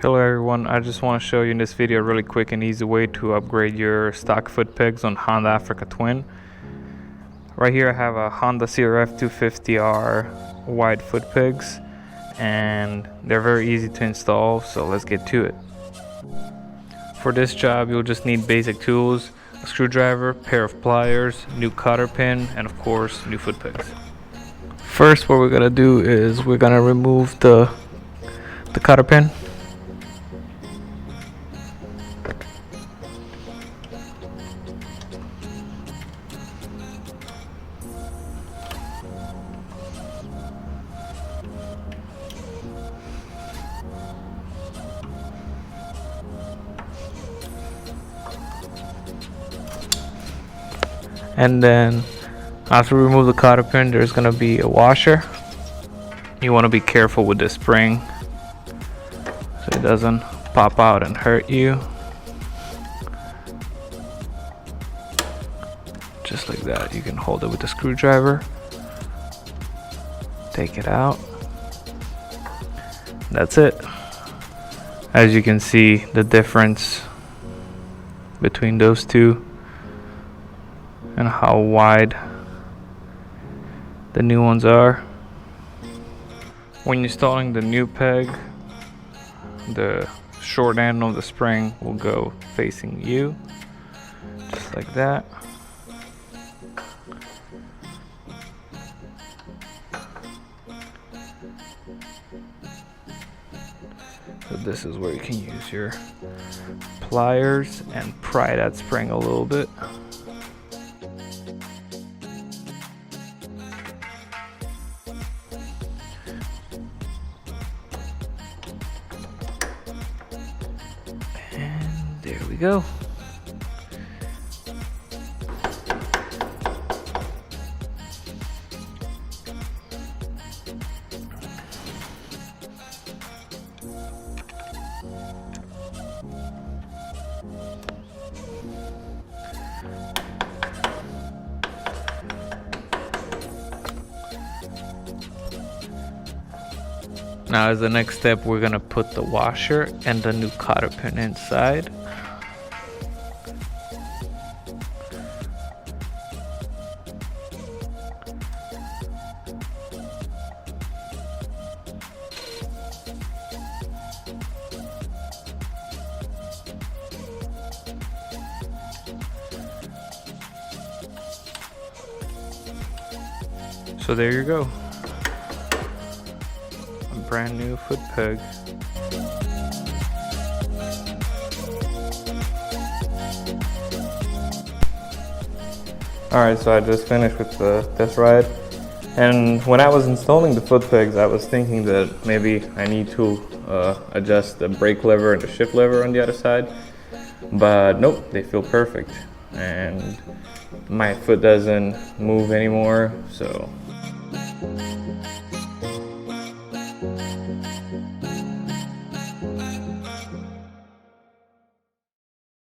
Hello everyone, I just want to show you in this video a really quick and easy way to upgrade your stock foot pegs on Honda Africa Twin. Right here I have a Honda CRF 250R wide foot pegs and they're very easy to install, so let's get to it. For this job you'll just need basic tools, a screwdriver, pair of pliers, new cotter pin, and of course new foot pegs. First what we're going to do is we're going to remove the cotter pin. And then after we remove the cotter pin, there's going to be a washer. You want to be careful with this spring so it doesn't pop out and hurt you. Just like that. You can hold it with a screwdriver, take it out. That's it. As you can see, the difference between those two and how wide the new ones are. When installing the new peg, the short end of the spring will go facing you, just like that. So this is where you can use your pliers and pry that spring a little bit. And there we go. Now as the next step, we're gonna put the washer and the new cotter pin inside. So there you go. Brand new foot peg. Alright, so I just finished with the test ride, and when I was installing the foot pegs I was thinking that maybe I need to adjust the brake lever and the shift lever on the other side, but nope, they feel perfect and my foot doesn't move anymore, so